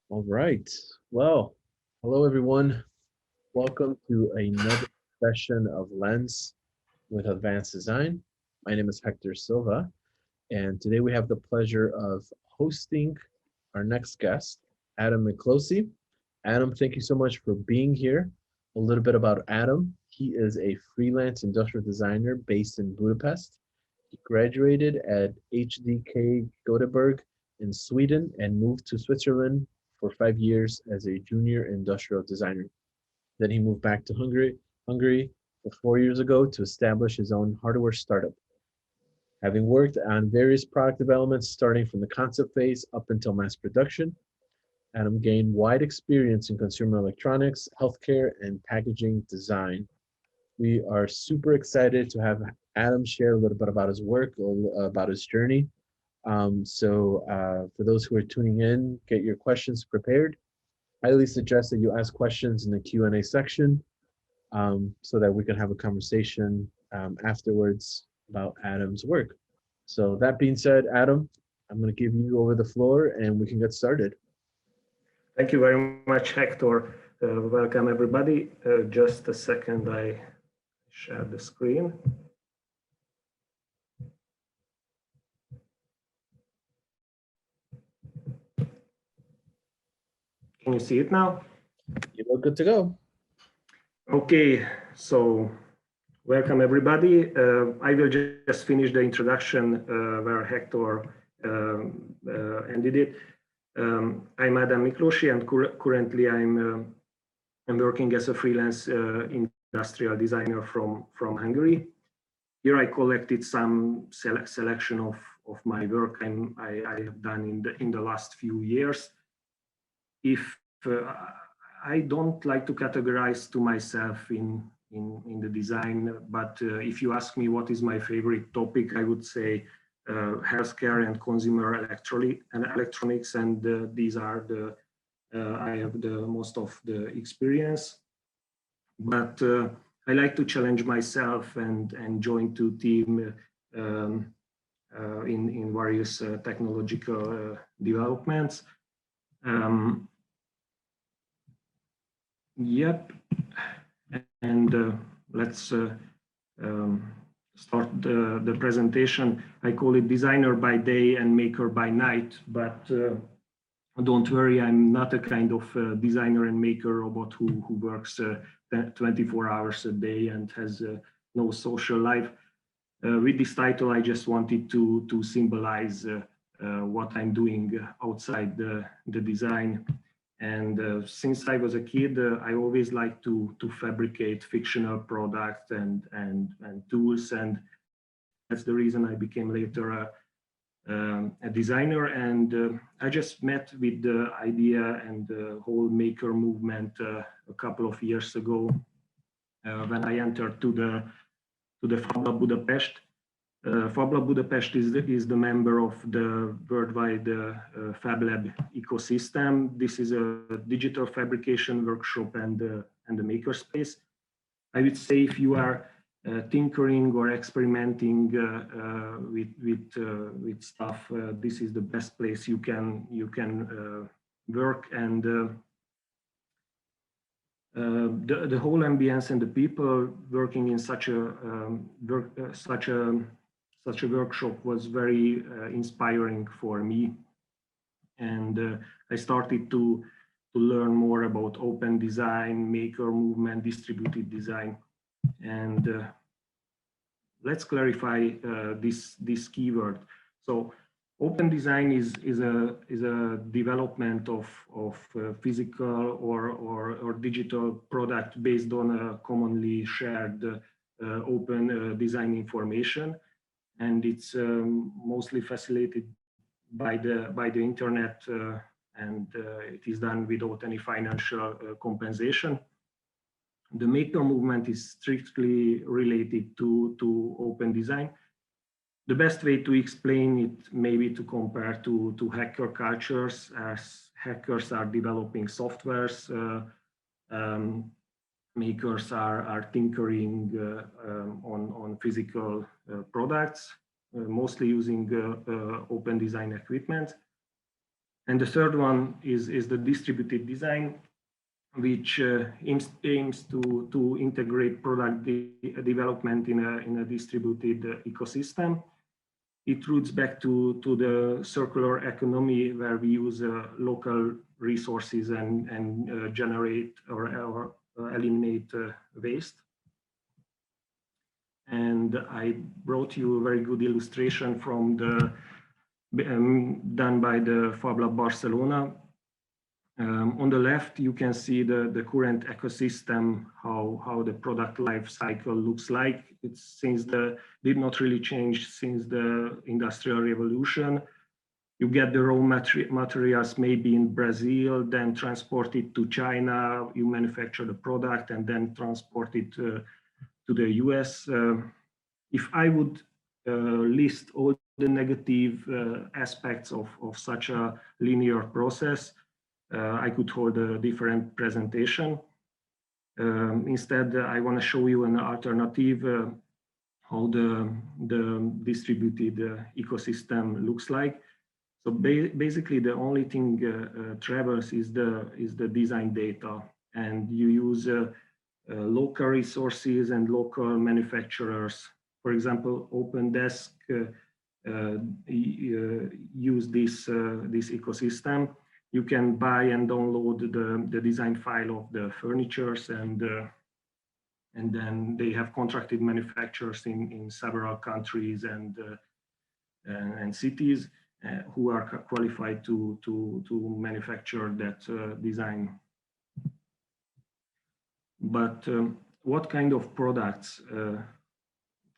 All right. Well, hello everyone. Welcome to another session of Lens with Advanced Design. My name is Hector Silva, and today we have the pleasure of hosting our next guest, Adam Miklosi. Adam, thank you so much for being here. A little bit about Adam. He is a freelance industrial designer based in Budapest. He graduated at HDK Goteborg in Sweden and moved to Switzerland for 5 years as a junior industrial designer. Then he moved back to Hungary 4 years ago to establish his own hardware startup. Having worked on various product developments starting from the concept phase up until mass production, Adam gained wide experience in consumer electronics, healthcare, and packaging design. We are super excited to have Adam share a little bit about his work, about his journey. For those who are tuning in, get your questions prepared. Highly suggest that you ask questions in the Q&A section so that we can have a conversation afterwards about Adam's work. So that being said, Adam, I'm going to give you over the floor and we can get started. Thank you very much, Hector. Welcome, everybody. Just a second, I share the screen. Can you see it now? You look good to go. Okay, so welcome, everybody. I will just finish the introduction where Hector ended it. I'm Adam Miklosi, and currently I'm working as a freelance industrial designer from Hungary. Here I collected some selection of my work I have done in the last few years. If I don't like to categorize to myself in the design, but if you ask me what is my favorite topic, I would say healthcare and consumer electronics, and these are the I have the most of the experience. But I like to challenge myself and join to team in various technological developments. Yep, and let's start the presentation. I call it designer by day and maker by night, but don't worry, I'm not a kind of designer and maker robot who works 24 hours a day and has no social life. With this title, I just wanted to symbolize what I'm doing outside the design. And since I was a kid, I always liked to fabricate fictional products and tools, and that's the reason I became later a designer. And I just met with the idea and the whole maker movement a couple of years ago when I entered to the Fab Budapest. Fab Budapest is the member of the worldwide Fab Lab ecosystem. This is a digital fabrication workshop and a makerspace. I would say if you are tinkering or experimenting with stuff, this is the best place you can work. And the whole ambience and the people working in such a workshop was very inspiring for me. And I started to learn more about open design, maker movement, distributed design. And let's clarify this keyword. So open design is a development of physical or digital product based on a commonly shared open design information, and it's mostly facilitated by the internet, and it is done without any financial compensation. The maker movement is strictly related to open design. The best way to explain it maybe to compare to hacker cultures, as hackers are developing softwares, makers are tinkering on physical products, mostly using open design equipment. And the third one is the distributed design, which aims to integrate product development in a distributed ecosystem. It roots back to the circular economy, where we use local resources and generate or eliminate waste. And I brought you a very good illustration from the done by the Fab Lab Barcelona. On the left, you can see the current ecosystem, how the product life cycle looks like. It's did not really change since the Industrial Revolution. You get the raw materials maybe in Brazil, then transport it to China, you manufacture the product and then transport it to the US. If I would list all the negative aspects of such a linear process, I could hold a different presentation. Instead, I want to show you an alternative, how the distributed ecosystem looks like. So basically, the only thing travels is the design data, and you use local resources and local manufacturers. For example, OpenDesk use this ecosystem. You can buy and download the design file of the furnitures, and then they have contracted manufacturers in several countries and cities who are qualified to manufacture that design. But what kind of products,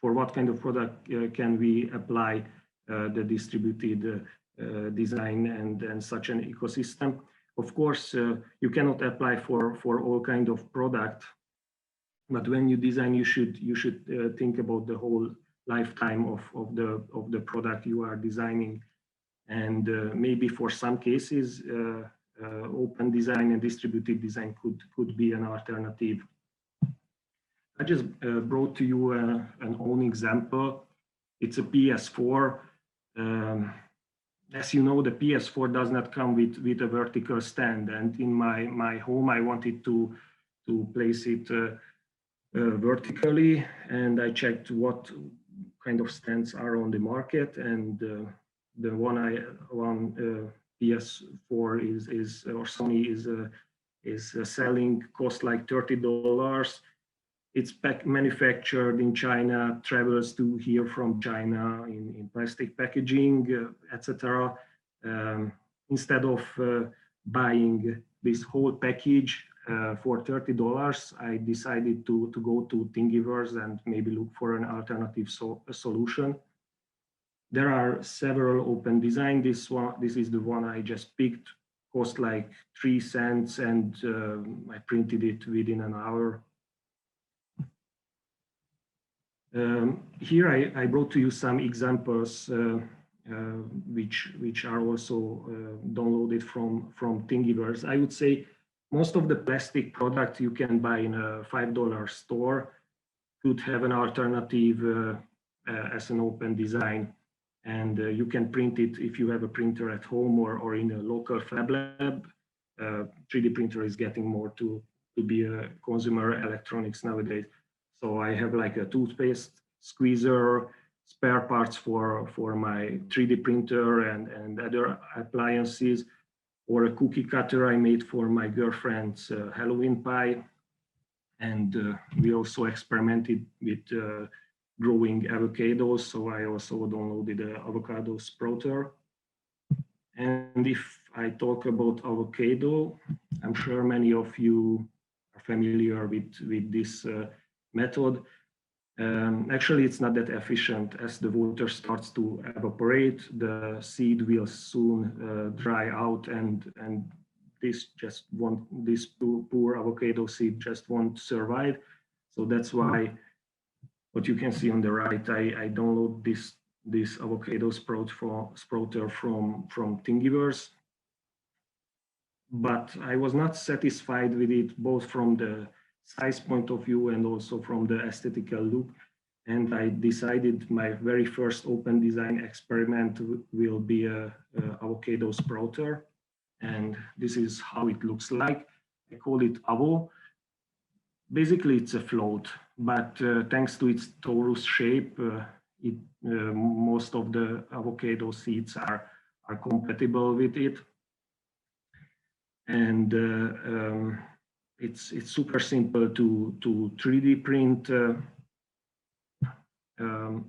for what kind of product can we apply the distributed design and such an ecosystem? Of course, you cannot apply for all kind of product, but when you design, you should think about the whole lifetime of the product you are designing, and maybe for some cases, open design and distributed design could be an alternative. I just brought to you an own example. It's a PS4. As you know, the PS4 does not come with a vertical stand, and in my home I wanted to place it vertically, and I checked what kind of stands are on the market, and the one PS4 is or Sony is selling, cost like $30. It's manufactured in China, travels to here from China in plastic packaging, etc. Instead of buying this whole package for $30, I decided to go to Thingiverse and maybe look for an alternative solution. There are several open design. This is the one I just picked. Cost like 3 cents, and I printed it within an hour. Here I brought to you some examples which are also downloaded from Thingiverse. I would say most of the plastic product you can buy in a $5 store could have an alternative as an open design, and you can print it if you have a printer at home or in a local Fab Lab. 3D printer is getting more to be a consumer electronics nowadays. So I have like a toothpaste squeezer, spare parts for my 3D printer and other appliances, or a cookie cutter I made for my girlfriend's Halloween pie. And we also experimented with growing avocados, so I also downloaded the avocado sprouter. And if I talk about avocado, I'm sure many of you are familiar with this method. Actually, it's not that efficient. As the water starts to evaporate, the seed will soon dry out, and this poor avocado seed just won't survive. So that's why what you can see on the right, I download this avocado sprouter from Thingiverse. But I was not satisfied with it, both from the size point of view and also from the aesthetical look. And I decided my very first open design experiment will be a avocado sprouter. And this is how it looks like. I call it avo. Basically, it's a float, but thanks to its torus shape, most of the avocado seeds are compatible with it. And it's super simple to 3D print.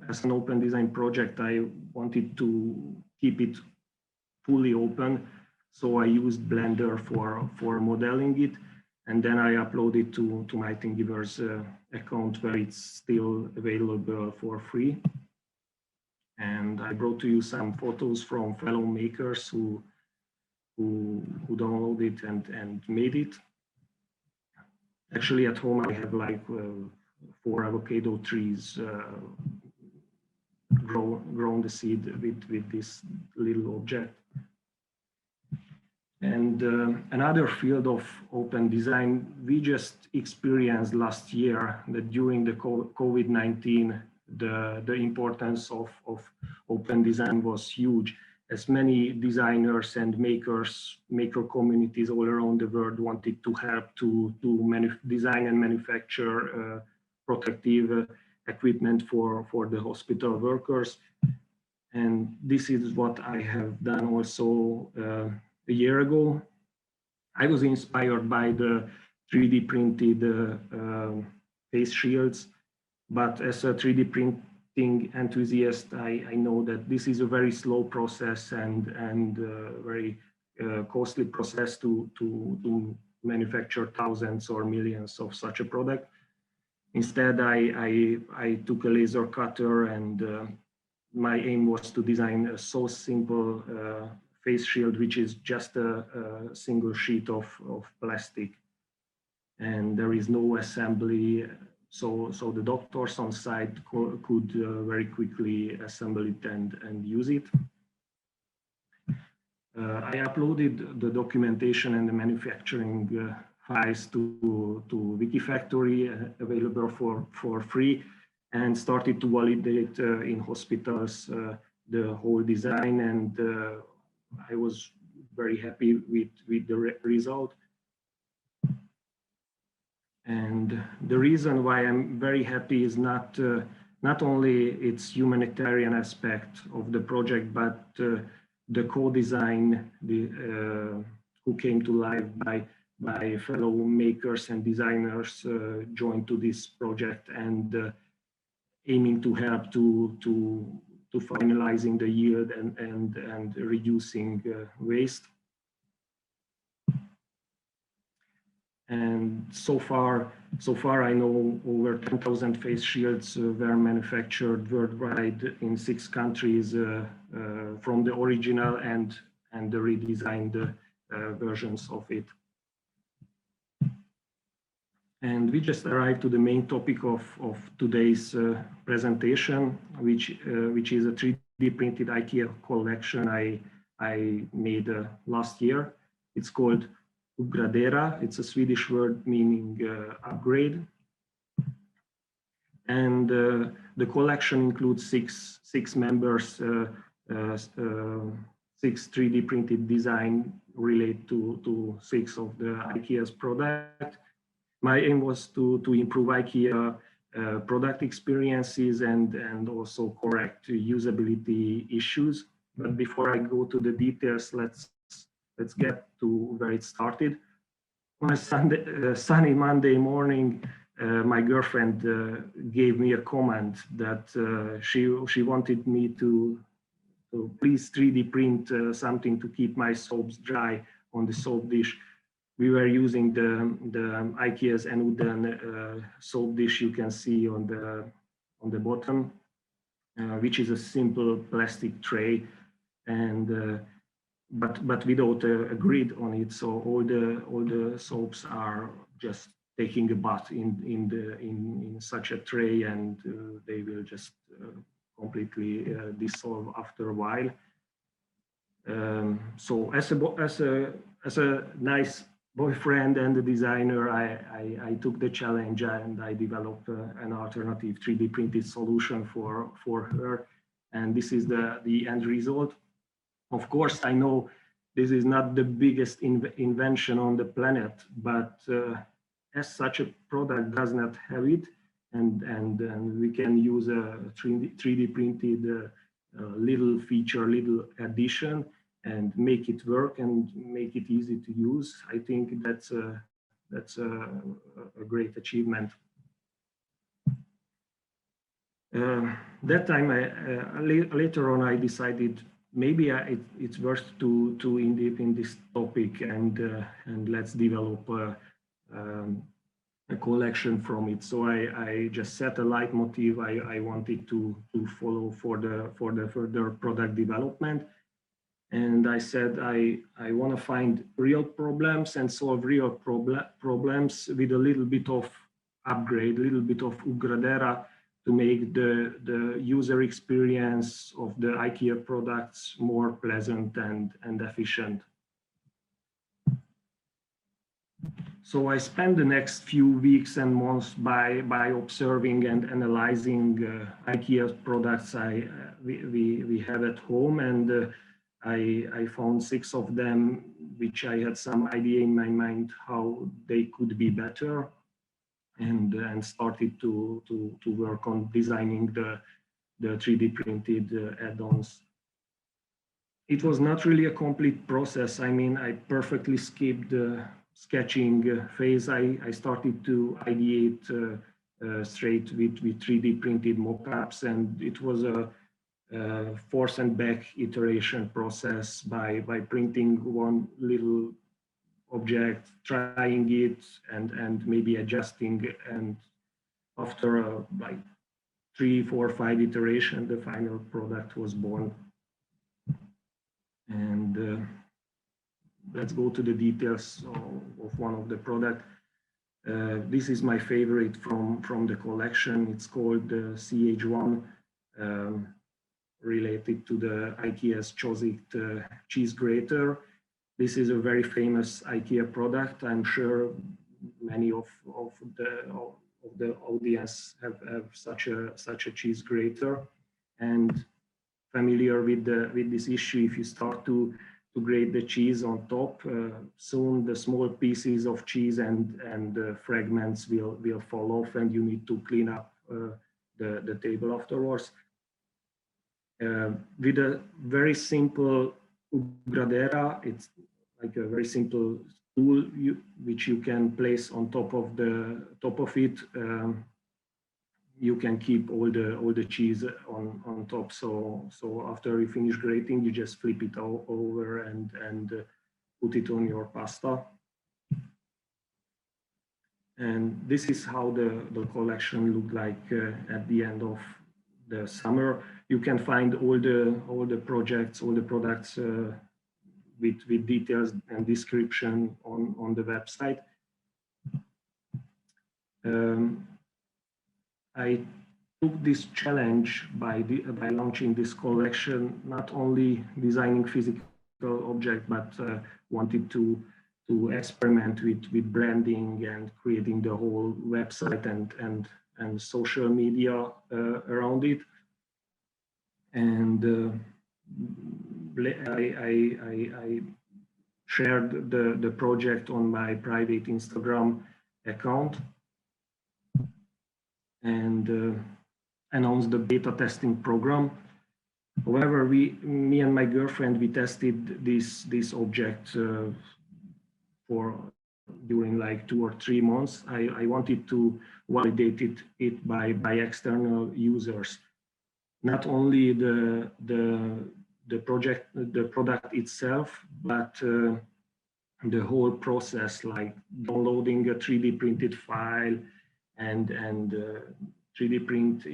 As an open design project, I wanted to keep it fully open, so I used Blender for modeling it, and then I uploaded to my Thingiverse account, where it's still available for free. And I brought to you some photos from fellow makers who downloaded and made it. Actually, at home I have like 4 avocado trees grown the seed with this little object. And another field of open design, we just experienced last year that during the COVID-19, the importance of open design was huge, as many designers and maker communities all around the world wanted to help to design and manufacture protective equipment for the hospital workers. And this is what I have done also a year ago. I was inspired by the 3D printed face shields, but as a 3D printing enthusiast, I know that this is a very slow process and very costly process to manufacture thousands or millions of such a product. Instead, I took a laser cutter, and my aim was to design a so simple face shield, which is just a single sheet of plastic, and there is no assembly. So the doctors on site could very quickly assemble it and use it. I uploaded the documentation and the manufacturing files to Wikifactory, available for free, and started to validate in hospitals the whole design, and I was very happy with the result. And the reason why I'm very happy is not only its humanitarian aspect of the project, but the co-design who came to life by fellow makers and designers joined to this project, and aiming to help to finalizing the yield and reducing waste. And so far I know over 10,000 face shields were manufactured worldwide in 6 countries from the original and the redesigned versions of it. And we just arrived to the main topic of today's presentation, which is a 3D printed IKEA collection I made last year. It's called Ugradera. It's a Swedish word meaning upgrade. And the collection includes six members, 6 3D printed design relate to 6 of the IKEA's product. My aim was to improve IKEA product experiences and also correct usability issues. But before I go to the details, let's get to where it started. On a sunny Monday morning, my girlfriend gave me a comment that she wanted me to please 3D print something to keep my soaps dry on the soap dish. We were using the IKEA's Enuden soap dish you can see on the bottom, which is a simple plastic tray, and but without a grid on it. So all the soaps are just taking a bath in such a tray, and they will just completely dissolve after a while. So as a nice boyfriend and a designer, I took the challenge and I developed an alternative 3D printed solution for her, and this is the end result. Of course, I know this is not the biggest invention on the planet, but as such a product does not have it, and we can use a 3D printed little feature, little addition, and make it work and make it easy to use. I think that's a great achievement. That time, later on, I decided maybe it's worth to in deep in this topic, and let's develop a collection from it. So I just set a leitmotif I wanted to follow for the further product development. And I said I want to find real problems and solve real problems with a little bit of upgrade, a little bit of Ugradera, to make the user experience of the IKEA products more pleasant and efficient. So I spent the next few weeks and months by observing and analyzing IKEA products we have at home, and I found 6 of them which I had some idea in my mind how they could be better, and started to work on designing the 3D printed add-ons. It was not really a complete process. I mean, I perfectly skipped the sketching phase. I started to ideate straight with 3D printed mockups, and it was a force and back iteration process by printing one little object, trying it, and maybe adjusting, and after like 3, 4, 5 iterations, the final product was born. And let's go to the details of one of the product. This is my favorite from the collection. It's called the CH1, related to the IKEA's Chozik cheese grater. This is a very famous IKEA product. I'm sure many of the audience have such a cheese grater, and familiar with this issue. If you start to grate the cheese on top, soon the small pieces of cheese and fragments will fall off, and you need to clean up the table afterwards. With a very simple Ugradera, it's like a very simple tool which you can place on top of it. You can keep all the cheese on top. So after you finish grating, you just flip it over and put it on your pasta. And this is how the collection looked like at the end of the summer. You can find all the projects, all the products with details and description on the website. I took this challenge by launching this collection, not only designing physical objects, but wanted to experiment with branding and creating the whole website and social media around it. And I shared the project on my private Instagram account, and announced the beta testing program. However, me and my girlfriend, we tested this object during like 2 or 3 months. I wanted to validate it by external users, not only the product itself, but the whole process, like downloading a 3D printed file and 3D print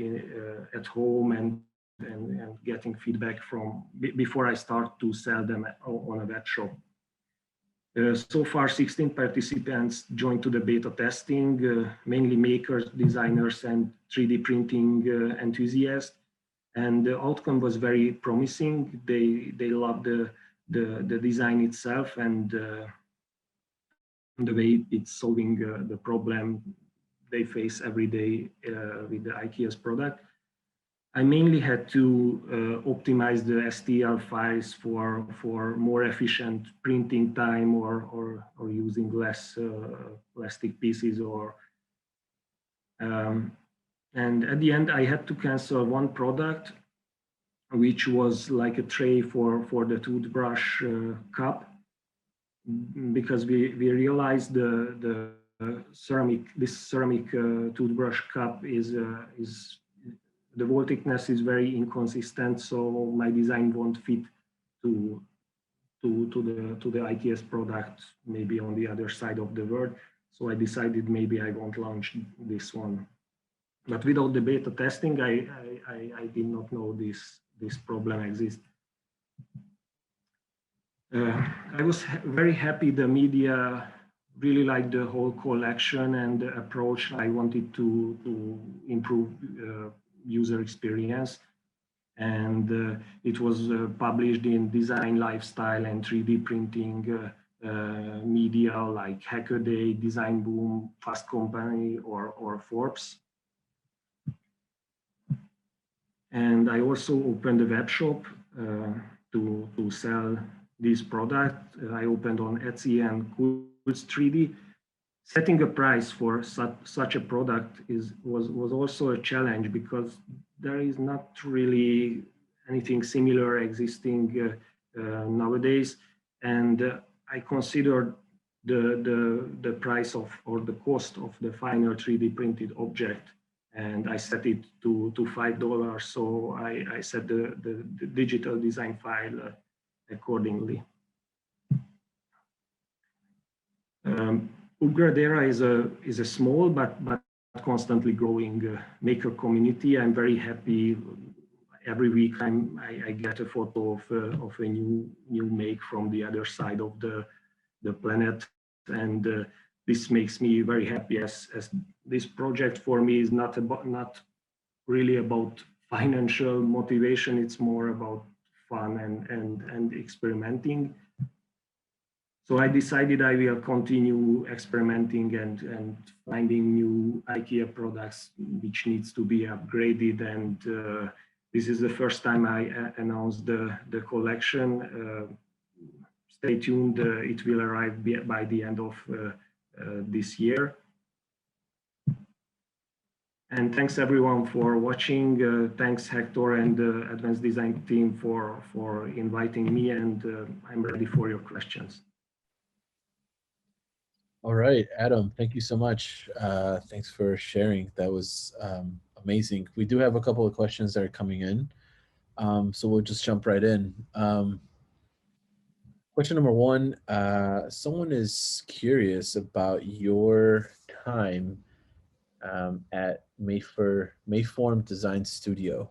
at home and getting feedback from before I start to sell them on a web shop. So far, 16 participants joined to the beta testing, mainly makers, designers, and 3D printing enthusiasts. And the outcome was very promising. They loved the design itself and the way it's solving the problem they face every day with the IKEA's product. I mainly had to optimize the STL files for more efficient printing time or using less plastic pieces um, and at the end I had to cancel one product which was like a tray for the toothbrush cup because we realized the ceramic toothbrush cup is the wall thickness is very inconsistent, so my design won't fit to the IKS product, maybe on the other side of the world. So I decided maybe I won't launch this one. But without the beta testing, I did not know this problem exists. I was very happy the media really liked the whole collection and the approach. I wanted to improve user experience, and it was published in design, lifestyle, and 3D printing media like Hackaday, Design Boom, Fast Company, or Forbes. And I also opened a web shop to sell this product. I opened on Etsy and Goods 3D. Setting a price for such a product was also a challenge because there is not really anything similar existing nowadays, and I considered the price of or the cost of the final 3D printed object, and I set it to $5. So I set the digital design file accordingly. Ugradera is a small but constantly growing maker community. I'm very happy. Every week I get a photo of a new make from the other side of the planet, and this makes me very happy. As this project for me is not really about financial motivation. It's more about fun and experimenting. So I decided I will continue experimenting and finding new IKEA products which needs to be upgraded. And this is the first time I announced the collection. Stay tuned, it will arrive by the end of this year. And thanks everyone for watching. Thanks Hector and the Advanced Design team for inviting me, and I'm ready for your questions. All right, Adam, thank you so much. Thanks for sharing. That was amazing. We do have a couple of questions that are coming in, so we'll just jump right in. Question number one, someone is curious about your time at Mayform Design Studio.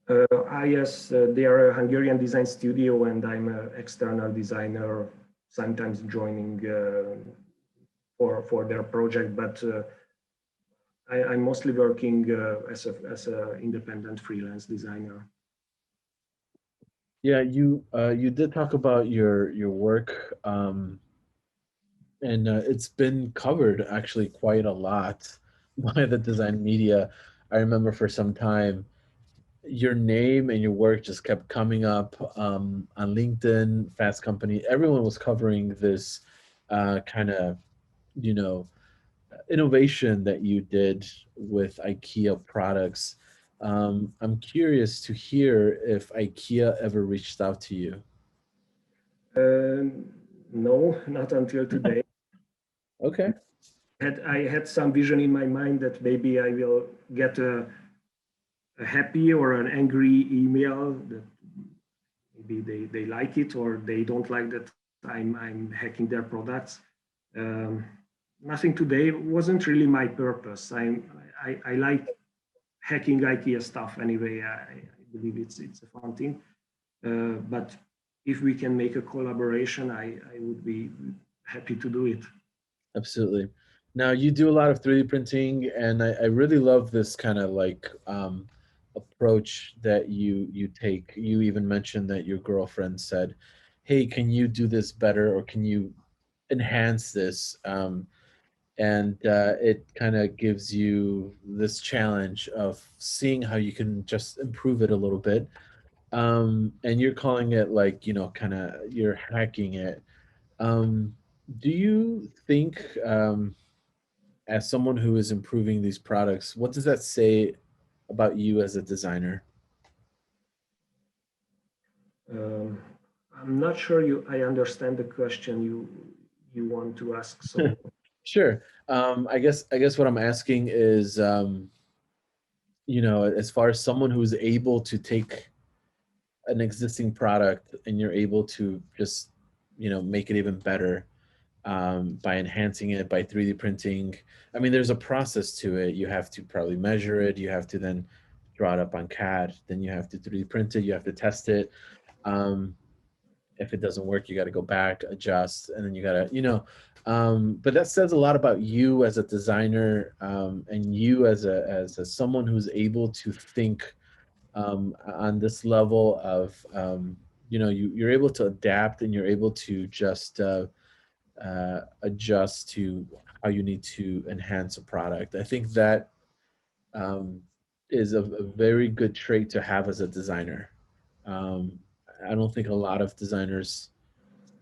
Yes, they are a Hungarian design studio, and I'm an external designer, sometimes joining for their project, but I'm mostly working as an independent freelance designer. Yeah, you did talk about your work, and it's been covered actually quite a lot by the design media. I remember for some time your name and your work just kept coming up on LinkedIn, Fast Company. Everyone was covering this kind of, you know, innovation that you did with IKEA products. I'm curious to hear if IKEA ever reached out to you. No, not until today. Okay. I had some vision in my mind that maybe I will get a happy or an angry email that maybe they like it or they don't like that I'm hacking their products. Nothing today. Wasn't really my purpose. I like hacking IKEA stuff anyway. I believe it's a fun thing. But if we can make a collaboration, I would be happy to do it. Absolutely. Now you do a lot of 3D printing, and I really love this kind of like approach that you take. You even mentioned that your girlfriend said, "Hey, can you do this better, or can you enhance this?" and it kind of gives you this challenge of seeing how you can just improve it a little bit. And you're calling it like, kind of you're hacking it. Um, do you think, as someone who is improving these products, what does that say about you as a designer? Um, I'm not sure I understand the question you want to ask. So Sure. I guess what I'm asking is, as far as someone who's able to take an existing product and you're able to just, make it even better, by enhancing it, by 3D printing. I mean, there's a process to it. You have to probably measure it. You have to then draw it up on CAD. Then you have to 3D print it. You have to test it. Um, if it doesn't work, you got to go back, adjust, and then you got to, but that says a lot about you as a designer, and you as a someone who's able to think, on this level of, you're able to adapt and you're able to just adjust to how you need to enhance a product. I think that, um, is a very good trait to have as a designer. Um, I don't think a lot of designers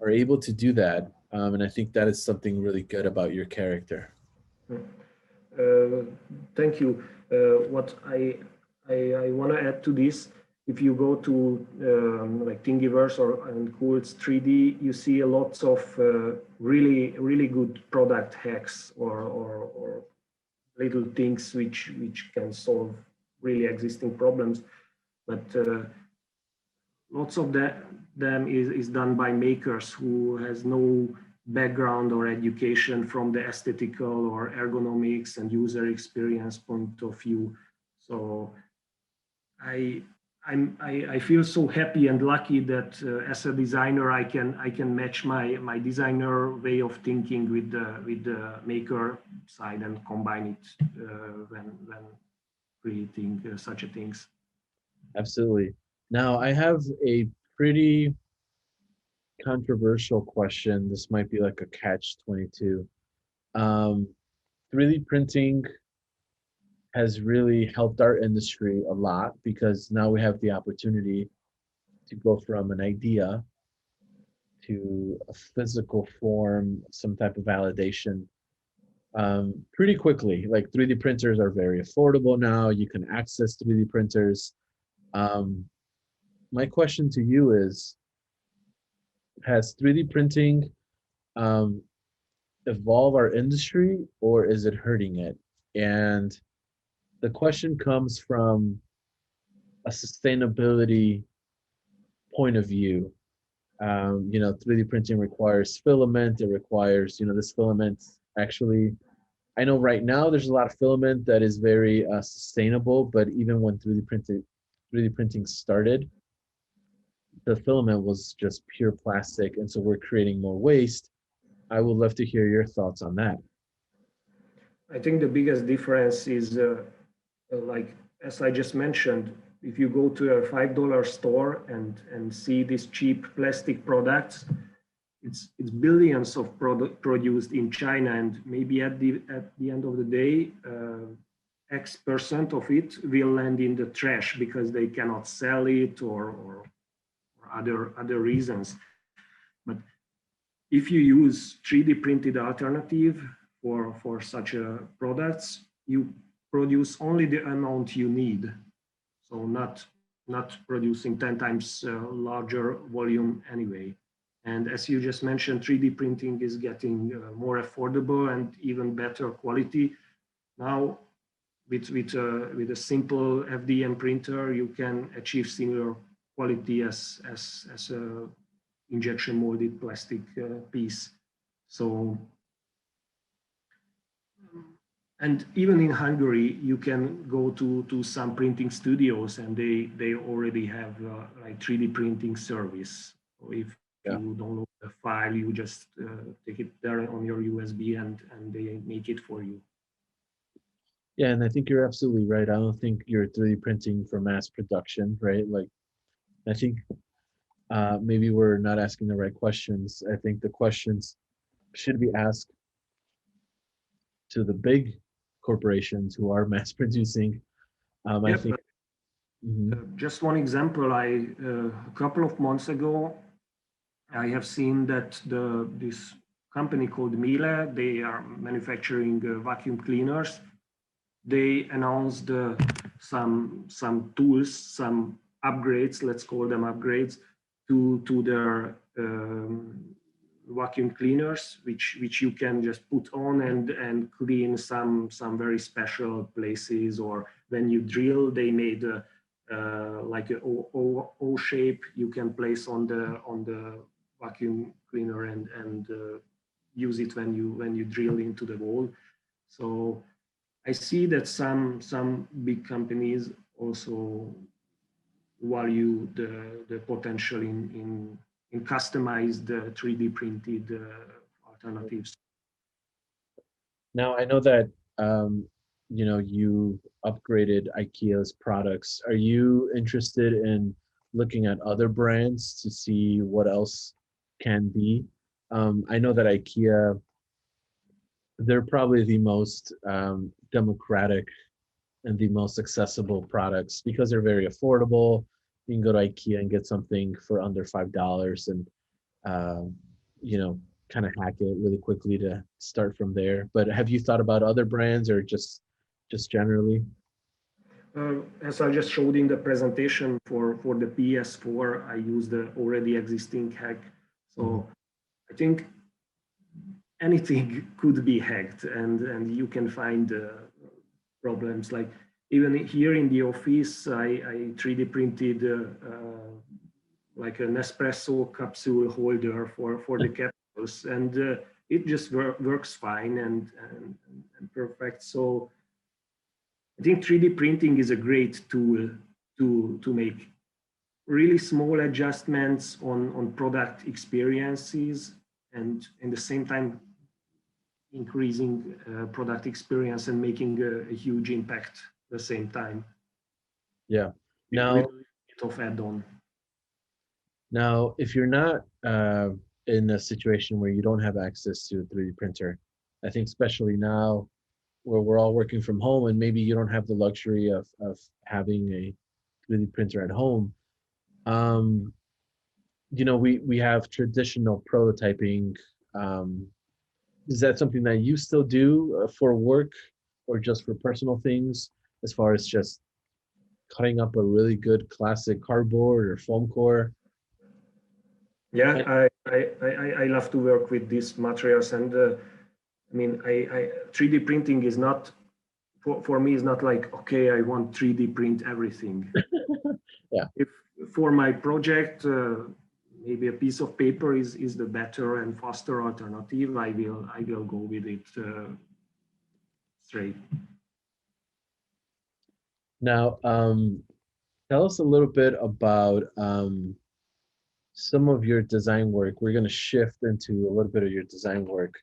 are able to do that, and I think that is something really good about your character. Uh, thank you. What I want to add to this, if you go to like Thingiverse or and Cool's 3D, you see a lots of really good product hacks or little things which can solve really existing problems. But lots of them is done by makers who has no background or education from the aesthetical or ergonomics and user experience point of view. So I I feel so happy and lucky that as a designer I can match my designer way of thinking with the maker side and combine it when creating such a things. Absolutely. Now, I have a pretty controversial question. This might be like a catch 22. Um, 3D printing has really helped our industry a lot because now we have the opportunity to go from an idea to a physical form, some type of validation, pretty quickly. Like 3D printers are very affordable now. You can access 3D printers. Um, my question to you is, has 3D printing, um, evolved our industry or is it hurting it? And the question comes from a sustainability point of view. 3D printing requires filament. It requires, this filament actually, I know right now there's a lot of filament that is very sustainable, but even when 3D printing started, the filament was just pure plastic, and so we're creating more waste. I would love to hear your thoughts on that. I think the biggest difference is like as I just mentioned, if you go to a $5 store and see these cheap plastic products, it's billions of product produced in China, and maybe at the end of the day, X% of it will land in the trash because they cannot sell it or other reasons. But if you use 3D printed alternative for such a products, you produce only the amount you need. So not producing 10 times larger volume anyway. And as you just mentioned, 3D printing is getting more affordable and even better quality. Now, with a simple FDM printer, you can achieve similar quality as a injection molded plastic piece. So, and even in Hungary, you can go to some printing studios and they already have like 3D printing service. So if Yeah. you download a file, you just take it there on your USB and they make it for you. Yeah, and I think you're absolutely right. I don't think you're 3D printing for mass production, right? Like, I think, maybe we're not asking the right questions. I think the questions should be asked to the big corporations who are mass producing. I Yep. think. Mhm. Just one example, a couple of months ago, I have seen that this company called Miele, they are manufacturing vacuum cleaners. They announced some tools, some upgrades, let's call them upgrades, to their vacuum cleaners, which you can just put on and clean some very special places. Or when you drill, they made like a O shape you can place on the vacuum cleaner and use it when you drill into the wall. So I see that some big companies also value the potential in customized 3D printed alternatives. Now I know that you upgraded IKEA's products. Are you interested in looking at other brands to see what else can be? I know that IKEA, they're probably the most democratic and the most accessible products because they're very affordable. You can go to IKEA and get something for under $5 and um, you know, kind of hack it really quickly to start from there. But have you thought about other brands or just generally? As I just showed in the presentation for the PS4, I use the already existing hack. Mhm. So I think anything could be hacked, and you can find problems. Like even here in the office, I 3D printed like an espresso capsule holder for the capsules, and it just works fine and perfect. So I think 3D printing is a great tool to make really small adjustments on product experiences, and in the same time increasing product experience and making a huge impact at the same time Yeah. with Now, a bit of add-on. now, if you're not in a situation where you don't have access to a 3D printer, I think especially now where we're all working from home and maybe you don't have the luxury of having a 3D printer at home, um, we have traditional prototyping. Um, is that something that you still do for work or just for personal things, as far as just cutting up a really good classic cardboard or foam core? Yeah, And I love to work with these materials, and I mean, 3D printing is not for me is not like, okay, I want 3D print everything. yeah, If for my project, maybe a piece of paper is the better and faster alternative, I will go with it straight. now tell us a little bit about some of your design work. We're going to shift into a little bit of your design work.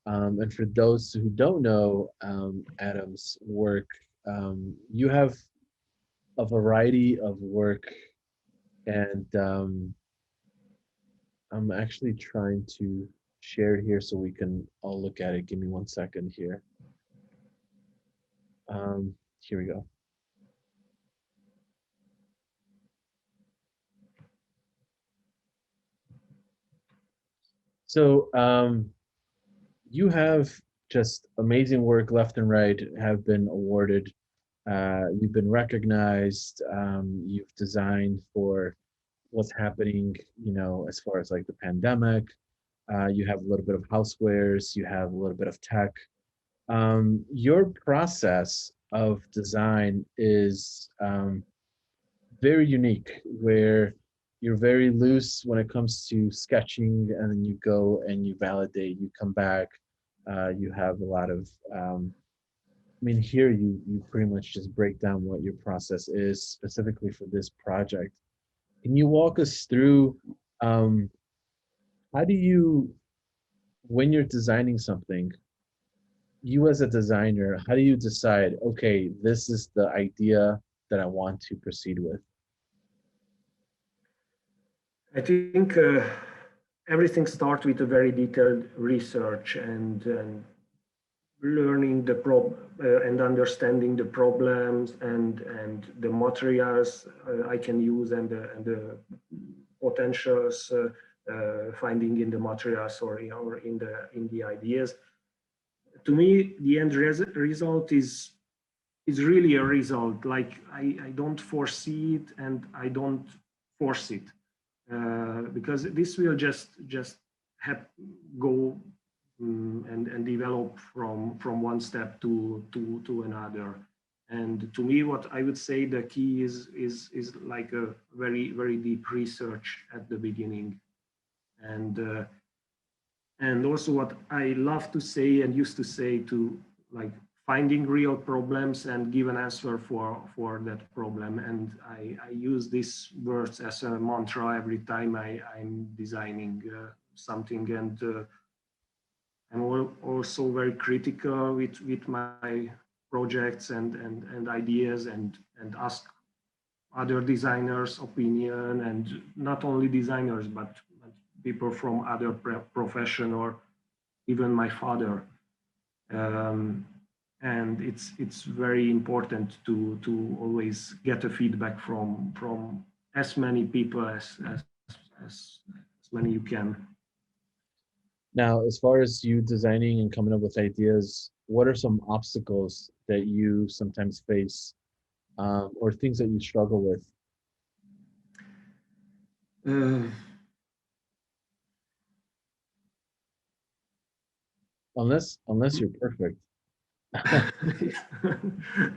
And for those who don't know Adam's work, you have a variety of work, and I'm actually trying to share it here so we can all look at it. Give me 1 second here. Here we go. So you have just amazing work left and right, have been awarded. You've been recognized. You've designed for what's happening, as far as like the pandemic. You have a little bit of housewares, you have a little bit of tech. Your process of design is very unique, where you're very loose when it comes to sketching, and then you go and you validate, you come back. You have a lot of, I mean, here you pretty much just break down what your process is specifically for this project. Can you walk us through um, how do you, when you're designing something, you as a designer, how do you decide, okay, this is the idea that I want to proceed with? I think everything starts with a very detailed research, and learning the and understanding the problems and the materials I can use and the potentials finding in the materials or in the ideas. To me, the end result is really a result. Like I don't foresee it and I don't force it because this will just go and develop from one step to another. And to me, what I would say the key is like a very deep research at the beginning, and also what I love to say and used to say to like finding real problems and give an answer for that problem. And I use these words as a mantra every time I'm designing something. And I'm also very critical with my projects and ideas and ask other designers' opinion, and not only designers, but people from other profession or even my father. And it's very important to always get a feedback from as many people as many you can. Now, as far as you designing and coming up with ideas, what are some obstacles that you sometimes face, or things that you struggle with? Uh, Unless you're perfect.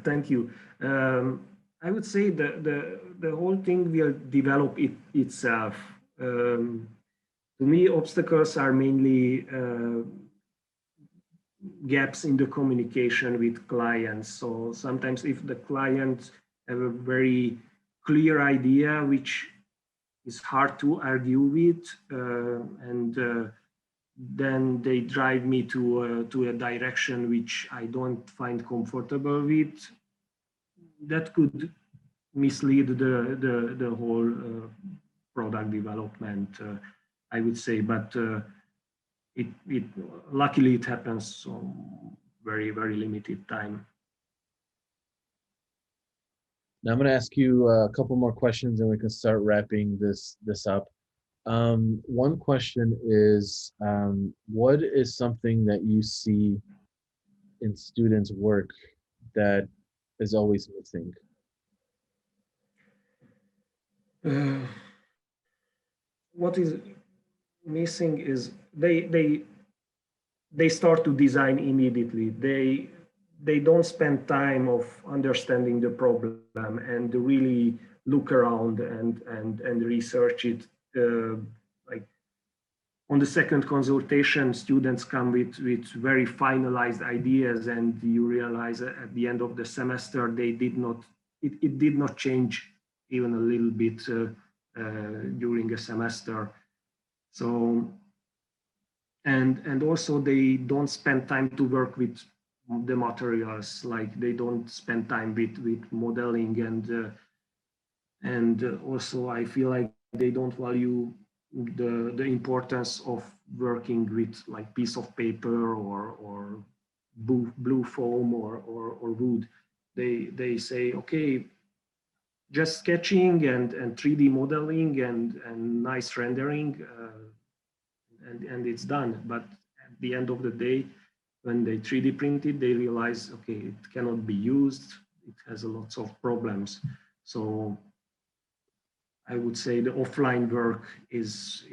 Thank you. I would say the whole thing will develop itself. To me, obstacles are mainly gaps in the communication with clients. So sometimes if the client have a very clear idea, which is hard to argue with, and then they drive me to a direction which I don't find comfortable with, that could mislead the whole product development, I would say. But it luckily it happens so very limited time. Now I'm going to ask you a couple more questions, and we can start wrapping this up. One question is, what is something that you see in students' work that is always missing? What is missing is they start to design immediately. They don't spend time of understanding the problem and really look around and research it. Like on the second consultation, students come with very finalized ideas, and you realize at the end of the semester they did not it did not change even a little bit during a semester. So and also they don't spend time to work with the materials, like they don't spend time with modeling, and also I feel like they don't value the importance of working with like piece of paper or blue foam or wood. They say, okay, just sketching and 3D modeling and nice rendering, and it's done. But at the end of the day, when they 3D print it, they realize, okay, it cannot be used. It has lots of problems. So I would say the offline work is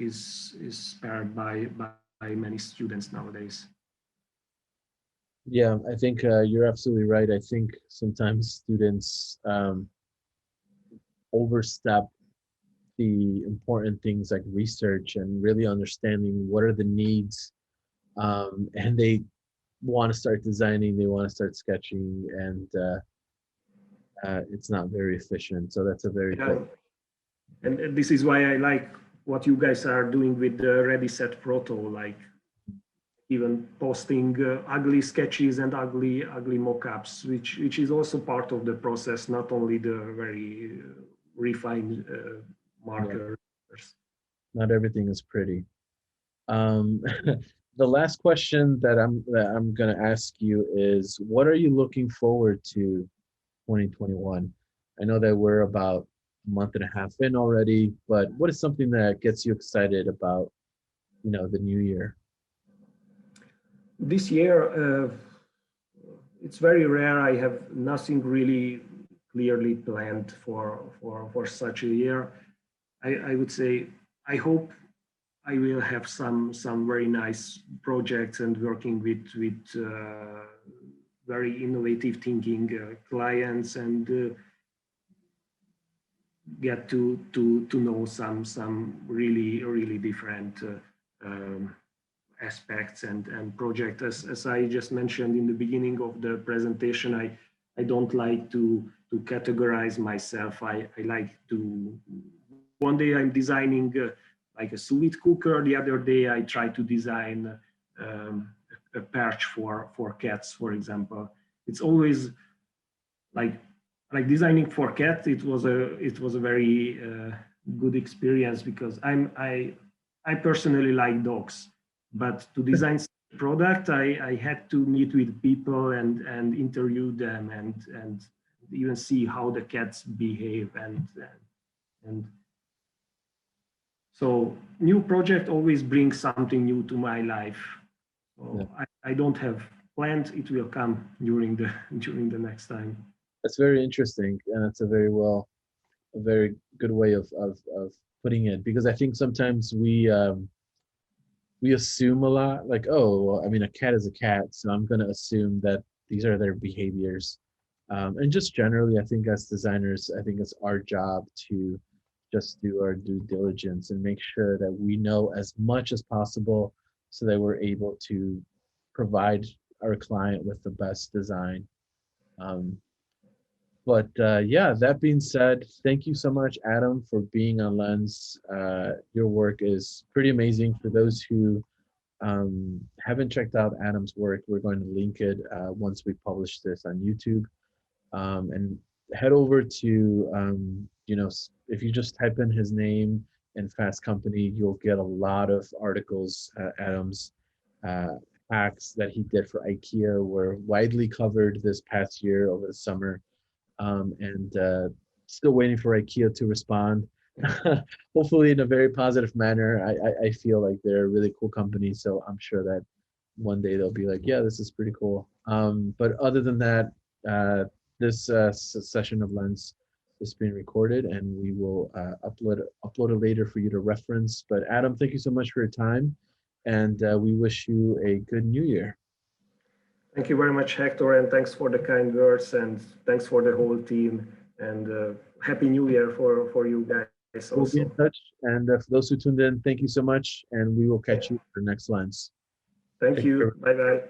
spared by many students nowadays. Yeah, I think you're absolutely right. I think sometimes students overstep the important things like research and really understanding what are the needs, and they want to start designing, they want to start sketching, and it's not very efficient. So that's a very Yeah. good. And this is why I like what you guys are doing with the Ready Set Proto, like even posting ugly sketches and ugly mock-ups, which is also part of the process, not only the very refined markers. Not everything is pretty. Um, the last question that I'm going to ask you is, what are you looking forward to 2021? I know that we're about a month and a half in already, but what is something that gets you excited about, the new year? This year, it's very rare. I have nothing really clearly planned for such a year. I would say I hope I will have some very nice projects and working with very innovative thinking clients and get to know some really different aspects and projects. As I just mentioned in the beginning of the presentation, I don't like to categorize myself. I like to, one day I'm designing like a sous vide cooker. The other day I try to design a perch for cats, for example. It's always like designing for cats. It was a very good experience because I personally like dogs, but to design product, I had to meet with people and interview them and even see how the cats behave and so new project always brings something new to my life. So Yeah. I don't have planned. It will come during the next time. That's very interesting, and it's a very good way of putting it, because I think sometimes we assume a lot, like, oh, well, I mean, a cat is a cat, so I'm going to assume that these are their behaviors. And just generally, I think as designers, I think it's our job to just do our due diligence and make sure that we know as much as possible so that we're able to provide our client with the best design. Um, but yeah, that being said, thank you so much, Adam, for being on Lens. Your work is pretty amazing. For those who haven't checked out Adam's work, we're going to link it once we publish this on YouTube. And head over to, if you just type in his name and Fast Company, you'll get a lot of articles. Adam's uh, hacks that he did for IKEA were widely covered this past year over the summer, and still waiting for IKEA to respond. Hopefully, in a very positive manner. I feel like they're a really cool company, so I'm sure that one day they'll be like, yeah, this is pretty cool. But other than that, this session of Lens is being recorded, and we will upload it later for you to reference. But Adam, thank you so much for your time, and we wish you a good New Year. Thank you very much, Hector, and thanks for the kind words, and thanks for the whole team, and Happy New Year for you guys We'll be in also. touch, and for those who tuned in, thank you so much, and we will catch you for the next Lens. Thank Take care. you. Bye bye.